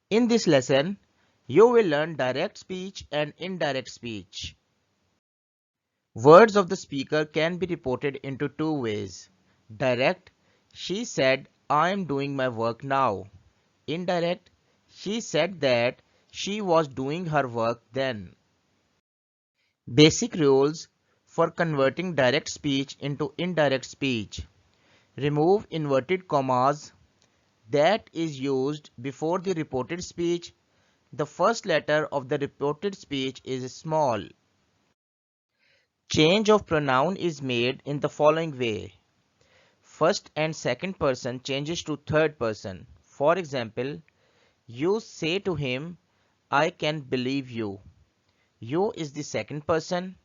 In this lesson, you will learn direct speech and indirect speech. Words of the speaker can be reported into two ways. Direct, she said, I am doing my work now. Indirect, she said that she was doing her work then. Basic rules for converting direct speech into indirect speech. Remove inverted commas that is used before the reported speech. The first letter of the reported speech is small. Change of pronoun is made in the following way. First and second person changes to third person. For example, you say to him, I can believe you. You is the second person.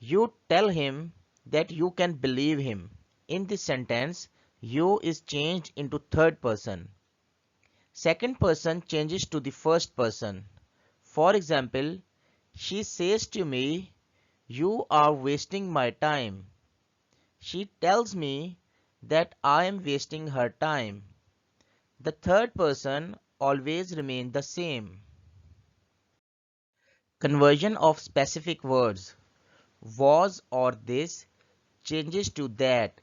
You tell him that you can believe him. In this sentence, you is changed into third person. Second person changes to the first person. For example, she says to me, you are wasting my time. She tells me that I am wasting her time. The third person always remains the same. Conversion of specific words. Was or this changes to that.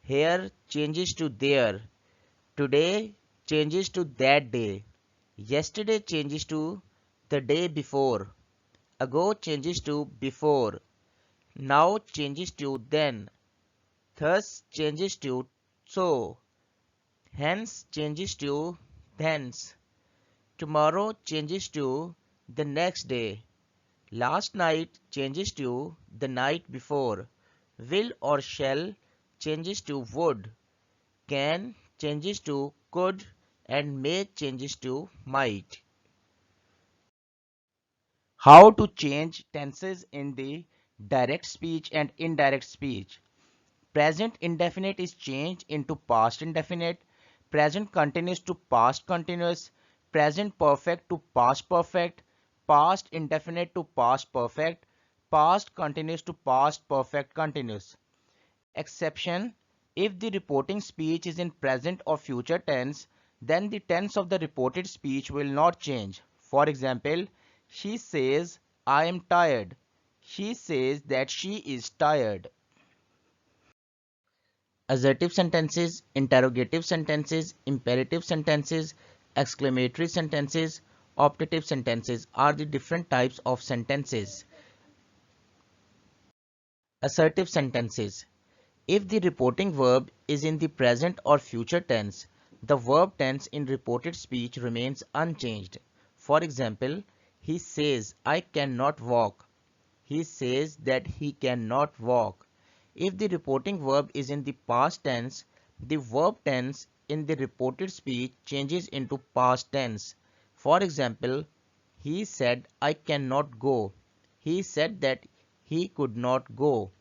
Here changes to there. Today changes to that day. Yesterday changes to the day before. Ago changes to before. Now changes to then. Thus changes to so. Hence changes to thence. Tomorrow changes to the next day. Last night changes to the night before. Will or shall changes to would. Can changes to could, and may changes to might. How to change tenses in the direct speech and indirect speech. Present indefinite is changed into past indefinite. Present continuous to past continuous. Present perfect to past perfect. Past indefinite to past perfect. Past continuous to past perfect continuous. Exception: if the reporting speech is in present or future tense, then the tense of the reported speech will not change. For example, she says, I am tired. She says that she is tired. Assertive sentences, interrogative sentences, imperative sentences, exclamatory sentences, optative sentences are the different types of sentences. Assertive sentences. If the reporting verb is in the present or future tense, the verb tense in reported speech remains unchanged. For example, he says, I cannot walk. He says that he cannot walk. If the reporting verb is in the past tense, the verb tense in the reported speech changes into past tense. For example, he said, I cannot go. He said that he could not go.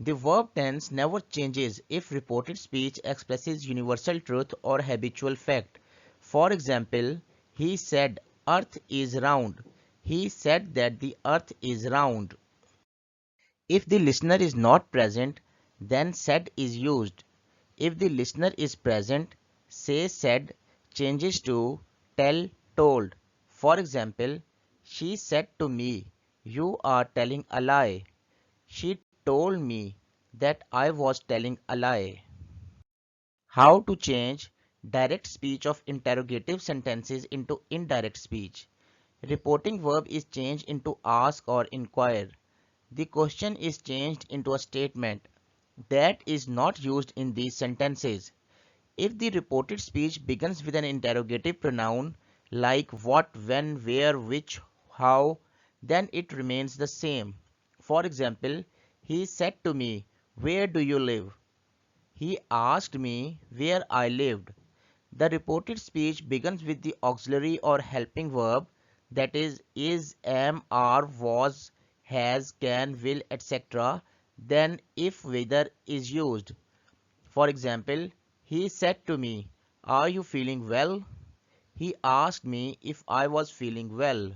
The verb tense never changes if reported speech expresses universal truth or habitual fact. For example, he said earth is round. He said that the earth is round. If the listener is not present, then said is used. If the listener is present, say said changes to tell told. For example, she said to me, you are telling a lie. She told me that I was telling a lie. How to change direct speech of interrogative sentences into indirect speech. Reporting verb is changed into ask or inquire. The question is changed into a statement. That is not used in these sentences. If the reported speech begins with an interrogative pronoun like what, when, where, which, how, then it remains the same. For example, he said to me, where do you live? He asked me where I lived. The reported speech begins with the auxiliary or helping verb, that is, am, are, was, has, can, will, etc. Then if whether is used. For example, he said to me, are you feeling well? He asked me if I was feeling well.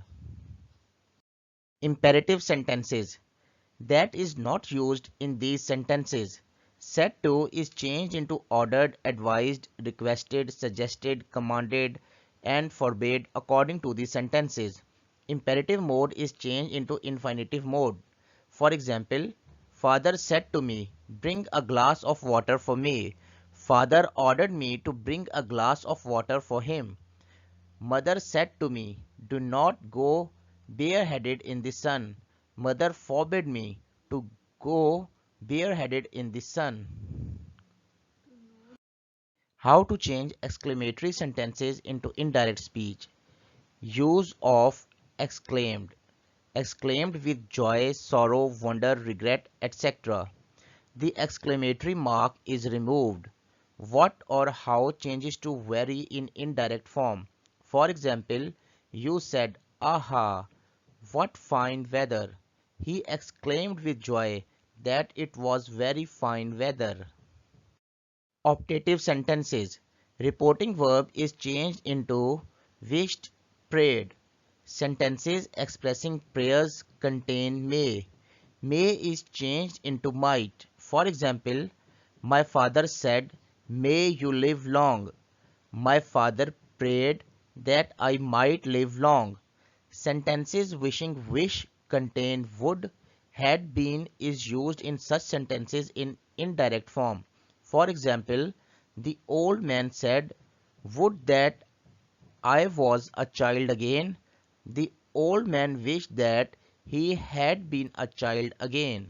Imperative sentences. That is not used in these sentences. Said to is changed into ordered, advised, requested, suggested, commanded. and forbade according to the sentences. Imperative mode is changed into infinitive mode. For example, Father said to me, "Bring a glass of water for me." Father ordered me to bring a glass of water for him. Mother said to me, "Do not go bareheaded in the sun." Mother forbade me to go bareheaded in the sun. How to change exclamatory sentences into indirect speech. Use of exclaimed. Exclaimed with joy, sorrow, wonder, regret, etc. The exclamatory mark is removed. What or how changes to vary in indirect form. For example, you said, "Aha, what fine weather." He exclaimed with joy that it was very fine weather. Optative sentences. Reporting verb is changed into wished, prayed. Sentences expressing prayers contain may. May is changed into might. For example, my father said, "May you live long." My father prayed that I might live long. Sentences wishing wish contain would. Had been is used in such sentences in indirect form. For example, the old man said, "Would that I was a child again." The old man wished that he had been a child again.